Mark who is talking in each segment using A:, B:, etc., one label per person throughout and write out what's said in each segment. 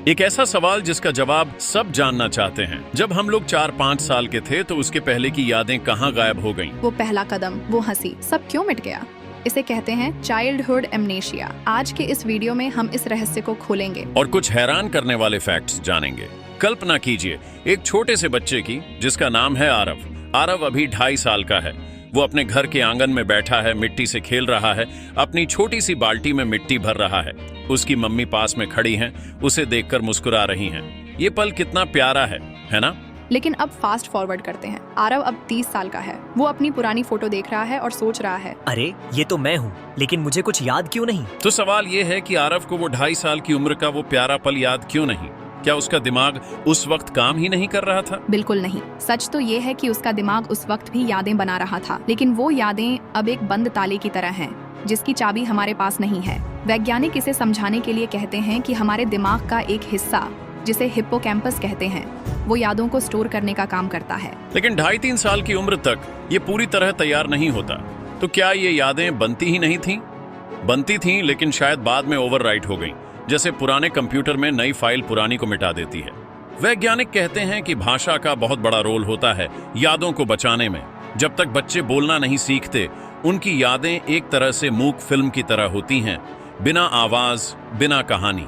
A: एक ऐसा सवाल जिसका जवाब सब जानना चाहते हैं। जब हम लोग 4-5 साल के थे तो उसके पहले की यादें कहाँ गायब हो गईं?
B: वो पहला कदम, वो हंसी, सब क्यों मिट गया? इसे कहते हैं चाइल्डहुड एमनेशिया। आज के इस वीडियो में हम इस रहस्य को खोलेंगे
A: और कुछ हैरान करने वाले फैक्ट्स जानेंगे। कल्पना कीजिए एक छोटे से बच्चे की जिसका नाम है आरव। आरव अभी 2.5 साल का है। वो अपने घर के आंगन में बैठा है, मिट्टी से खेल रहा है, अपनी छोटी सी बाल्टी में मिट्टी भर रहा है। उसकी मम्मी पास में खड़ी हैं, उसे देखकर मुस्कुरा रही हैं। ये पल कितना प्यारा है ना?
B: लेकिन अब फास्ट फॉरवर्ड करते हैं। आरव अब 30 साल का है। वो अपनी पुरानी फोटो देख रहा है और सोच रहा है,
C: अरे ये तो मैं हूँ, लेकिन मुझे कुछ याद क्यों नहीं?
A: तो सवाल ये है कि आरव को वो 2.5 साल की उम्र का वो प्यारा पल याद क्यों नहीं? क्या उसका दिमाग उस वक्त काम ही नहीं कर रहा था?
B: बिल्कुल नहीं। सच तो ये है कि उसका दिमाग उस वक्त भी यादें बना रहा था, लेकिन वो यादें अब एक बंद ताले की तरह हैं, जिसकी चाबी हमारे पास नहीं है। वैज्ञानिक इसे समझाने के लिए कहते हैं कि हमारे दिमाग का एक हिस्सा, जिसे हिप्पोकैम्पस कहते हैं, वो यादों को स्टोर करने का काम करता है।
A: लेकिन 2.5-3 साल की उम्र तक ये पूरी तरह तैयार नहीं होता, तो क्या ये यादें बनती ही नहीं थीं? बनती थीं, लेकिन शायद बाद में ओवरराइट हो गईं, जैसे पुराने कंप्यूटर में नई फाइल पुरानी को मिटा देती है। वैज्ञानिक कहते हैं कि भाषा का बहुत बड़ा रोल होता है यादों को बचाने में। जब तक बच्चे बोलना नहीं सीखते, उनकी यादें एक तरह से मूक फिल्म की तरह होती हैं, बिना आवाज, बिना कहानी।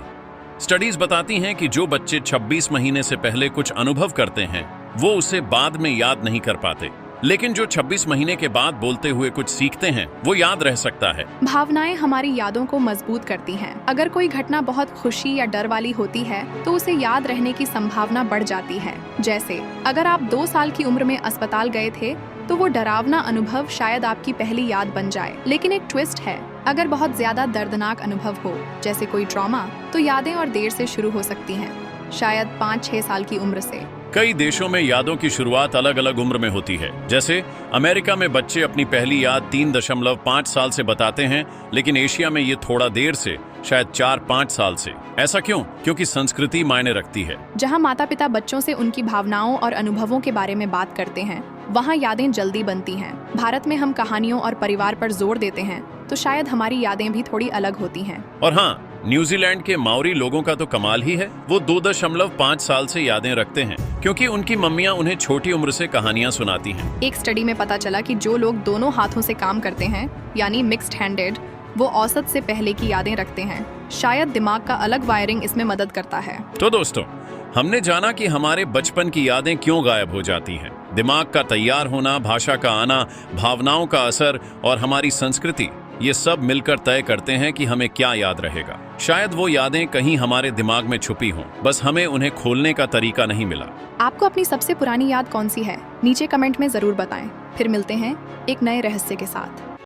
A: स्टडीज बताती हैं कि जो बच्चे 26 महीने से पहले कुछ अनुभव करते हैं, वो उसे बाद में याद नहीं कर पाते, लेकिन जो 26 महीने के बाद बोलते हुए कुछ सीखते हैं, वो याद रह सकता है।
B: भावनाएं हमारी यादों को मजबूत करती हैं। अगर कोई घटना बहुत खुशी या डर वाली होती है, तो उसे याद रहने की संभावना बढ़ जाती है। जैसे अगर आप 2 साल की उम्र में अस्पताल गए थे, तो वो डरावना अनुभव शायद आपकी पहली याद बन जाए। लेकिन एक ट्विस्ट है, अगर बहुत ज्यादा दर्दनाक अनुभव हो, जैसे कोई ट्रॉमा, तो यादें और देर से शुरू हो सकती हैं, शायद 5-6 साल की उम्र से।
A: कई देशों में यादों की शुरुआत अलग अलग उम्र में होती है। जैसे अमेरिका में बच्चे अपनी पहली याद 3.5 साल से बताते हैं, लेकिन एशिया में ये थोड़ा देर से, शायद 4-5 साल से। ऐसा क्यों? क्योंकि संस्कृति मायने रखती है।
B: जहाँ माता पिता बच्चों से उनकी भावनाओं और अनुभवों के बारे में बात करते हैं, वहाँ यादें जल्दी बनती हैं। भारत में हम कहानियों और परिवार पर जोर देते हैं, तो शायद हमारी यादें भी थोड़ी अलग होती हैं।
A: और हाँ, न्यूजीलैंड के माओरी लोगों का तो कमाल ही है। वो 2.5 साल से यादें रखते हैं, क्योंकि उनकी मम्मियाँ उन्हें छोटी उम्र से कहानियाँ सुनाती हैं।
B: एक स्टडी में पता चला कि जो लोग दोनों हाथों से काम करते हैं, यानी मिक्स्ड हैंडेड, वो औसत से पहले की यादें रखते हैं। शायद दिमाग का अलग वायरिंग इसमें मदद करता है।
A: तो दोस्तों, हमने जाना कि हमारे बचपन की यादें क्यों गायब हो जाती हैं। दिमाग का तैयार होना, भाषा का आना, भावनाओं का असर और हमारी संस्कृति, ये सब मिलकर तय करते हैं कि हमें क्या याद रहेगा। शायद वो यादें कहीं हमारे दिमाग में छुपी हों, बस हमें उन्हें खोलने का तरीका नहीं मिला।
B: आपको अपनी सबसे पुरानी याद कौन सी है? नीचे कमेंट में जरूर बताएं। फिर मिलते हैं एक नए रहस्य के साथ।